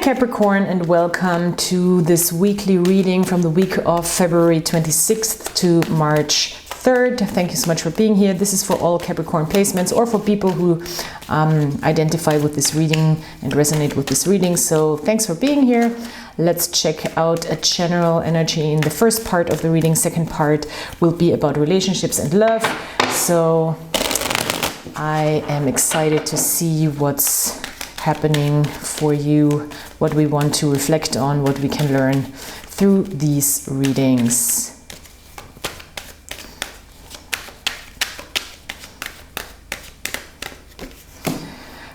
Capricorn, and welcome to this weekly reading from the week of February 26th to March 3rd. Thank you so much for being here. This is for all Capricorn placements or for people who identify with this reading and resonate with this reading. So thanks for being here. Let's check out a general energy in the first part of the reading. Second part will be about relationships and love. So I am excited to see what's happening for you, what we want to reflect on, what we can learn through these readings.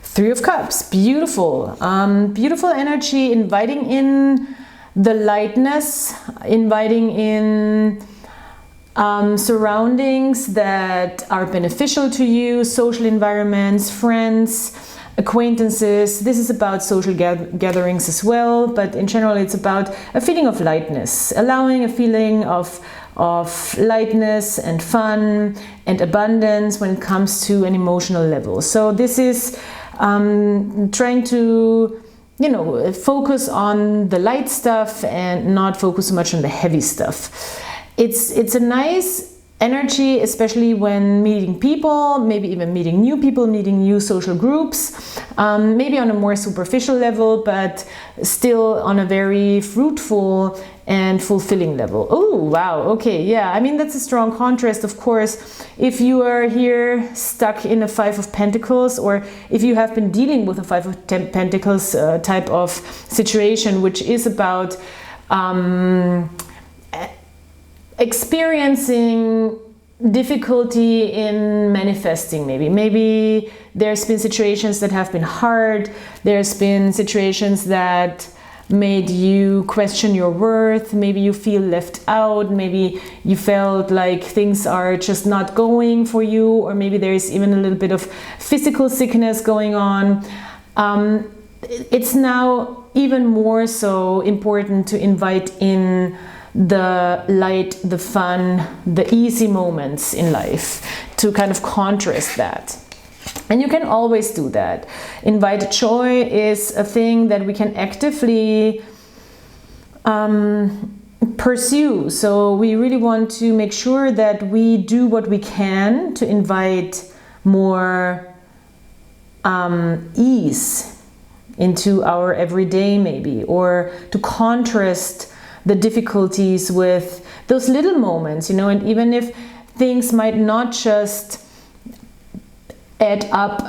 Three of Cups, beautiful. Beautiful energy, inviting in the lightness, inviting in surroundings that are beneficial to you, social environments, friends, acquaintances. This is about social gatherings as well, but in general it's about a feeling of lightness, allowing a feeling of lightness and fun and abundance when it comes to an emotional level. So this is trying to, focus on the light stuff and not focus so much on the heavy stuff. It's a nice energy, especially when meeting people, maybe even meeting new people, meeting new social groups, maybe on a more superficial level, but still on a very fruitful and fulfilling level. Oh, wow. Okay. Yeah. I mean, that's a strong contrast, of course. If you are here stuck in a Five of Pentacles, or if you have been dealing with a Five of Pentacles type of situation, which is about experiencing difficulty in manifesting, maybe there's been situations that have been hard, there's been situations that made you question your worth, maybe you feel left out, maybe you felt like things are just not going for you, or maybe there's even a little bit of physical sickness going on. It's now even more so important to invite in the light, the fun, the easy moments in life, to kind of contrast that. And you can always do that. Invite joy is a thing that we can actively pursue. So we really want to make sure that we do what we can to invite more ease into our everyday, maybe, or to contrast the difficulties with those little moments, and even if things might not just add up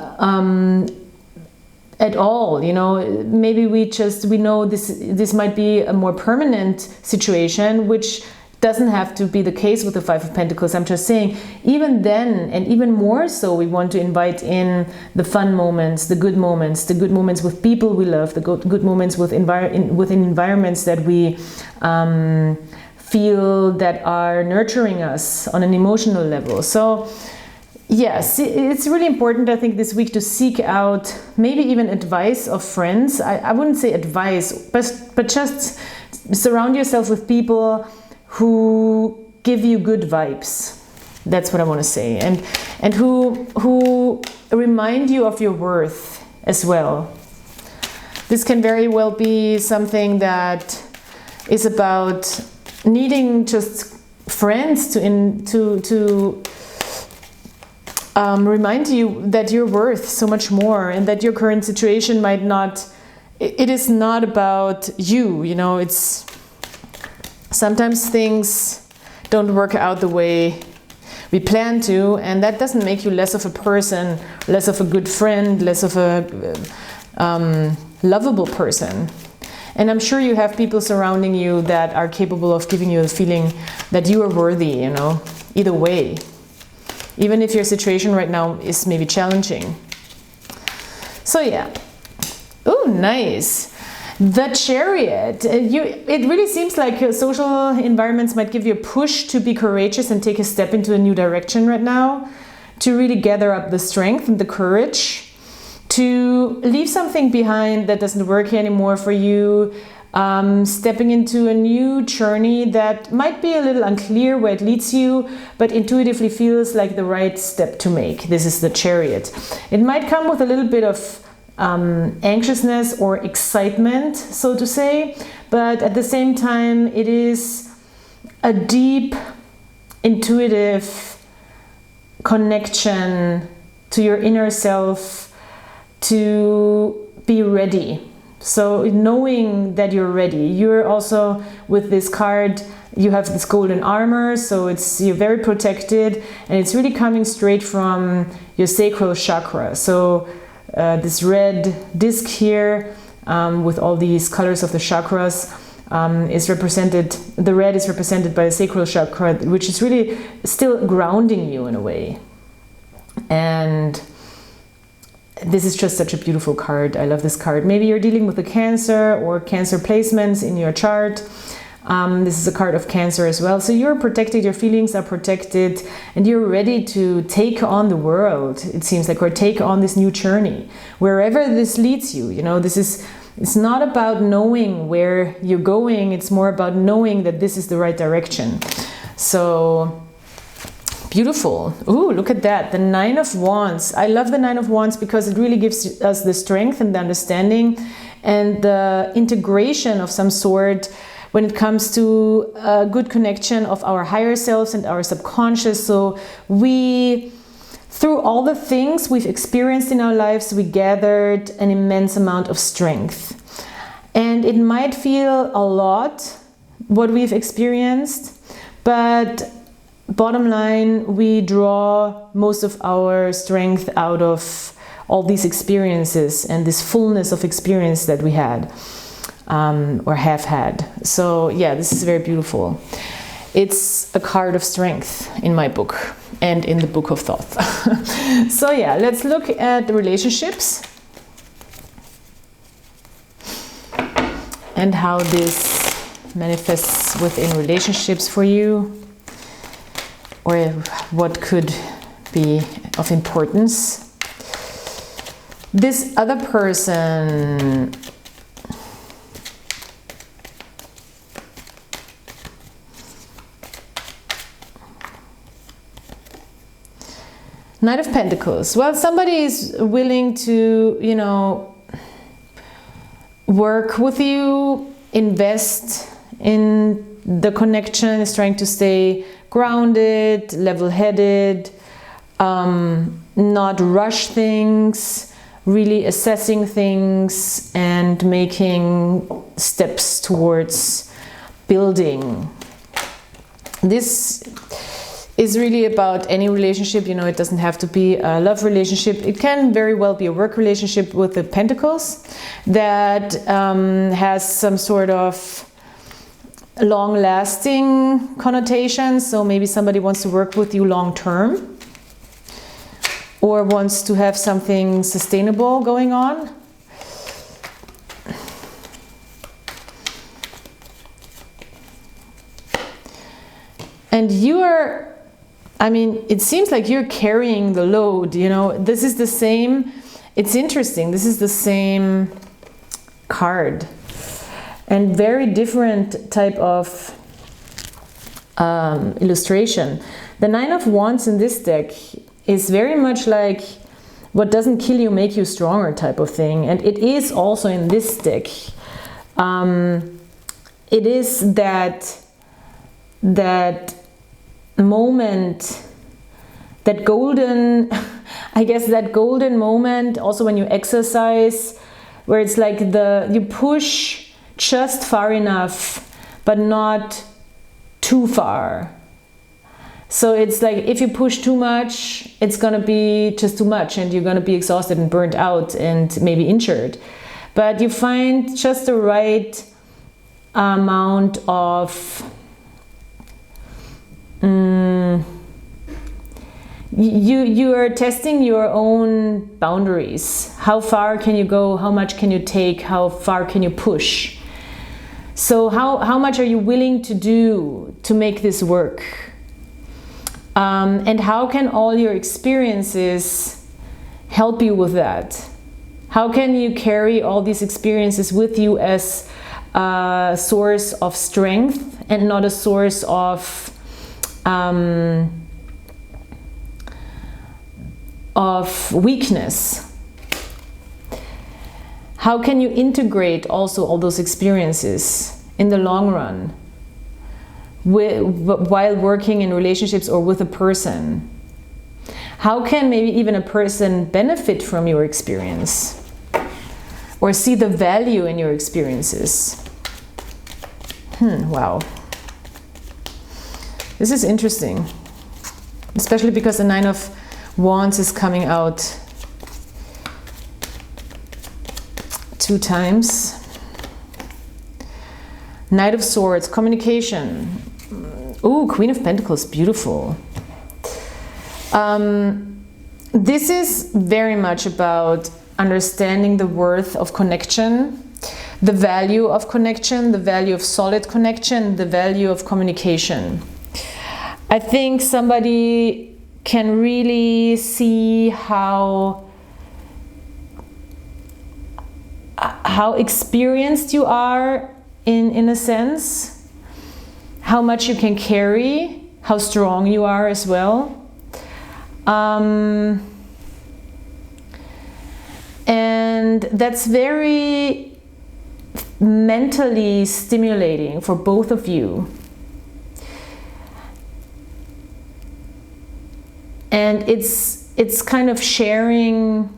at all, maybe we know this might be a more permanent situation, which doesn't have to be the case with the Five of Pentacles. I'm just saying, even then, and even more so, we want to invite in the fun moments, the good moments with people we love, the good moments within environments that we feel that are nurturing us on an emotional level. So yes, it's really important, I think, this week to seek out maybe even advice of friends. I wouldn't say advice, but just surround yourself with people who give you good vibes. That's what I want to say. And who remind you of your worth as well. This can very well be something that is about needing just friends to remind you that you're worth so much more, and that your current situation might not, it is not about you, it's sometimes things don't work out the way we plan to, and that doesn't make you less of a person, less of a good friend, less of a lovable person. And I'm sure you have people surrounding you that are capable of giving you the feeling that you are worthy, either way. Even if your situation right now is maybe challenging. So yeah. Oh, nice. The Chariot. It really seems like social environments might give you a push to be courageous and take a step into a new direction right now, to really gather up the strength and the courage to leave something behind that doesn't work anymore for you, stepping into a new journey that might be a little unclear where it leads you, but intuitively feels like the right step to make. This is the Chariot. It might come with a little bit of anxiousness or excitement, so to say, but at the same time it is a deep intuitive connection to your inner self to be ready. So knowing that you're ready, you're also with this card, you have this golden armor, so you're very protected, and it's really coming straight from your sacral chakra. So this red disc here with all these colors of the chakras is represented, the red is represented by the sacral chakra, which is really still grounding you in a way. And this is just such a beautiful card. I love this card. Maybe you're dealing with a Cancer or Cancer placements in your chart. This is a card of Cancer as well. So you're protected, your feelings are protected, and you're ready to take on the world, it seems like, or take on this new journey. Wherever this leads you, you know, it's not about knowing where you're going, it's more about knowing that this is the right direction. So beautiful. Ooh, look at that. The Nine of Wands. I love the Nine of Wands because it really gives us the strength and the understanding and the integration of some sort when it comes to a good connection of our higher selves and our subconscious. So through all the things we've experienced in our lives, we gathered an immense amount of strength. And it might feel a lot, what we've experienced, but bottom line, we draw most of our strength out of all these experiences and this fullness of experience that we had or have had. So yeah, this is very beautiful. It's a card of strength in my book and in the Book of Thoth. So yeah, let's look at the relationships and how this manifests within relationships for you, or what could be of importance. This other person Knight of Pentacles. Well, somebody is willing to, you know, work with you, invest in the connection, is trying to stay grounded, level-headed, not rush things, really assessing things and making steps towards building. This is really about any relationship, you know, it doesn't have to be a love relationship. It can very well be a work relationship with the Pentacles that has some sort of long-lasting connotations. So maybe somebody wants to work with you long-term or wants to have something sustainable going on. And you are, I mean, it seems like you're carrying the load, you know. This is the same, it's interesting, this is the same card and very different type of illustration. The Nine of Wands in this deck is very much like what doesn't kill you make you stronger type of thing, and it is also in this deck. It is that moment, that golden, I guess that golden moment also when you exercise, where it's like you push just far enough but not too far. So it's like if you push too much, it's gonna be just too much and you're gonna be exhausted and burnt out and maybe injured. But you find just the right amount of you are testing your own boundaries. How far can you go? How much can you take? How far can you push? So how much are you willing to do to make this work? And how can all your experiences help you with that? How can you carry all these experiences with you as a source of strength and not a source of weakness? How can you integrate also all those experiences in the long run while working in relationships or with a person? How can maybe even a person benefit from your experience or see the value in your experiences? Wow. This is interesting, especially because the Nine of Wands is coming out 2 times. Knight of Swords, communication. Ooh, Queen of Pentacles, beautiful. This is very much about understanding the worth of connection, the value of connection, the value of solid connection, the value of communication. I think somebody can really see how experienced you are in a sense, how much you can carry, how strong you are as well. And that's very mentally stimulating for both of you. And it's kind of sharing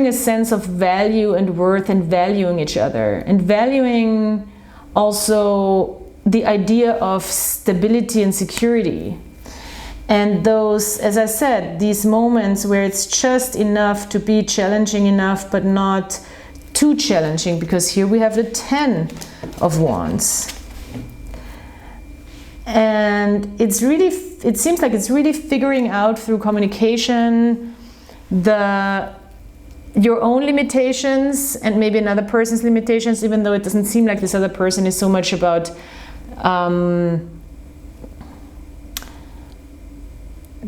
a sense of value and worth, and valuing each other, and valuing also the idea of stability and security. And those, as I said, these moments where it's just enough to be challenging enough, but not too challenging, because here we have the 10 of Wands. And it seems like it's really figuring out through communication your own limitations and maybe another person's limitations, even though it doesn't seem like this other person is so much about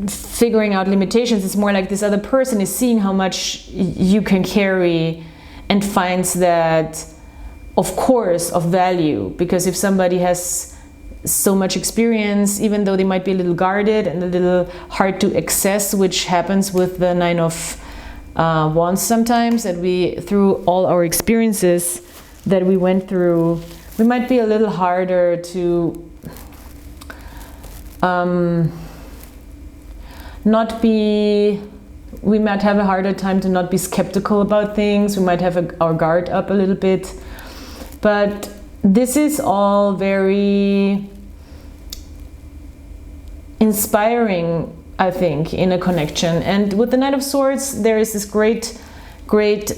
figuring out limitations. It's more like this other person is seeing how much you can carry and finds that, of course, of value. Because if somebody has so much experience, even though they might be a little guarded and a little hard to access, which happens with the Nine of Wands sometimes, that we, through all our experiences that we went through, we might be a little harder to we might have a harder time to not be skeptical about things. We might have our guard up a little bit. But this is all very inspiring, I think, in a connection. And with the Knight of Swords, there is this great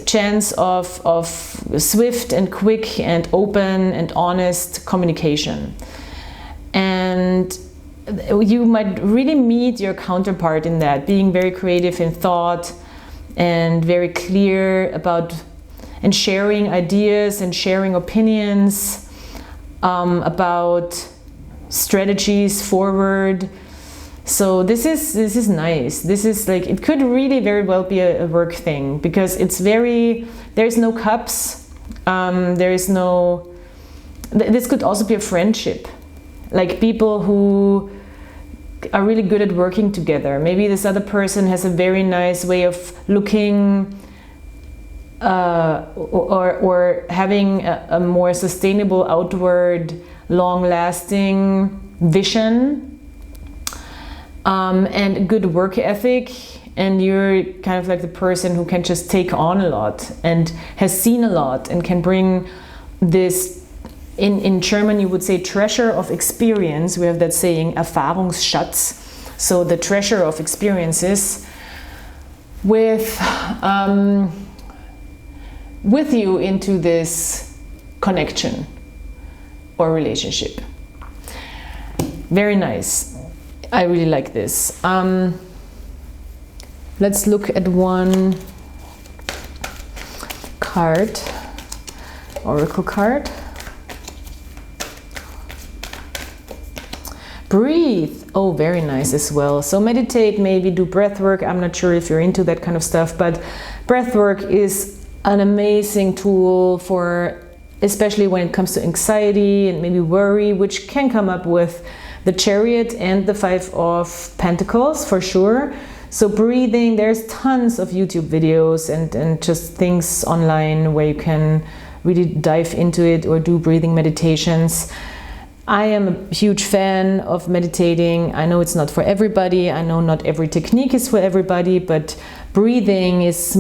chance of swift and quick and open and honest communication. And you might really meet your counterpart in that, being very creative in thought and very clear about and sharing ideas and sharing opinions about strategies forward. So this is nice. This is like, it could really very well be a work thing, because it's there's no cups, this could also be a friendship, like people who are really good at working together. Maybe this other person has a very nice way of looking or having a more sustainable, outward, long-lasting vision, and a good work ethic, and you're kind of like the person who can just take on a lot and has seen a lot and can bring this, in German you would say treasure of experience. We have that saying, Erfahrungsschatz, so the treasure of experiences with you into this connection or relationship. Very nice. I really like this. Let's look at one card, oracle card. Breathe. Oh, very nice as well. So meditate, maybe do breath work. I'm not sure if you're into that kind of stuff, but breath work is an amazing tool for, especially when it comes to anxiety and maybe worry, which can come up with the Chariot and the Five of Pentacles for sure. So breathing, there's tons of YouTube videos and just things online where you can really dive into it or do breathing meditations. I am a huge fan of meditating. I know it's not for everybody. I know not every technique is for everybody, but breathing is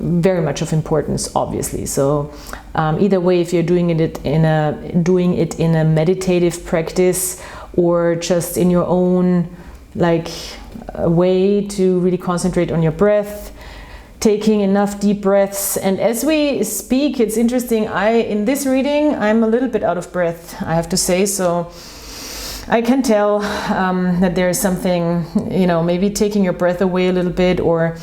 very much of importance, obviously. So either way, if you're doing it in a meditative practice or just in your own way to really concentrate on your breath, taking enough deep breaths. And as we speak, it's interesting, in this reading I'm a little bit out of breath, I have to say. So I can tell that there's something, maybe taking your breath away a little bit, or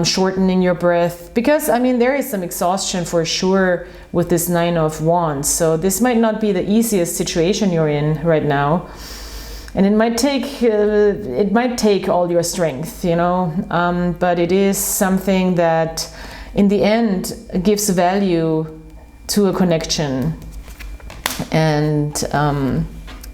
shortening your breath, because I mean there is some exhaustion for sure with this 9 of Wands. So this might not be the easiest situation you're in right now. And it might take all your strength, but it is something that in the end gives value to a connection and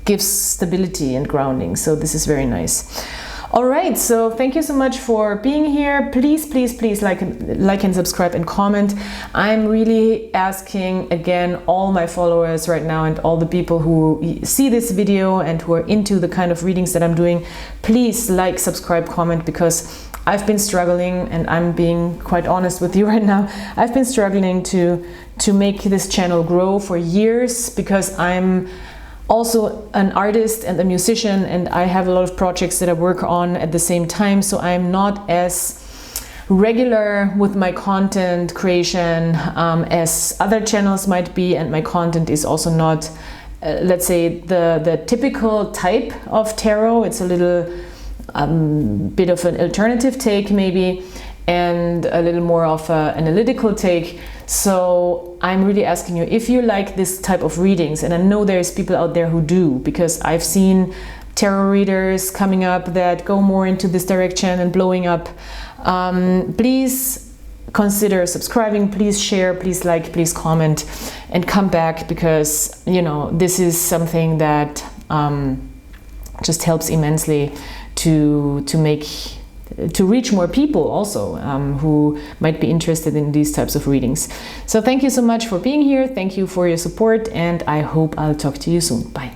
gives stability and grounding. So this is very nice. All right, so thank you so much for being here. Please, please, please like and subscribe and comment. I'm really asking again all my followers right now and all the people who see this video and who are into the kind of readings that I'm doing, please like, subscribe, comment, because I've been struggling, and I'm being quite honest with you right now. I've been struggling to make this channel grow for years, because I'm also an artist and a musician, and I have a lot of projects that I work on at the same time, so I'm not as regular with my content creation as other channels might be, and my content is also not let's say the typical type of tarot. It's a little bit of an alternative take maybe, and a little more of an analytical take. So I'm really asking you, if you like this type of readings, and I know there's people out there who do, because I've seen tarot readers coming up that go more into this direction and blowing up, please consider subscribing, please share, please like, please comment, and come back, because this is something that just helps immensely to reach more people also who might be interested in these types of readings. So thank you so much for being here. Thank you for your support, and I hope I'll talk to you soon. Bye.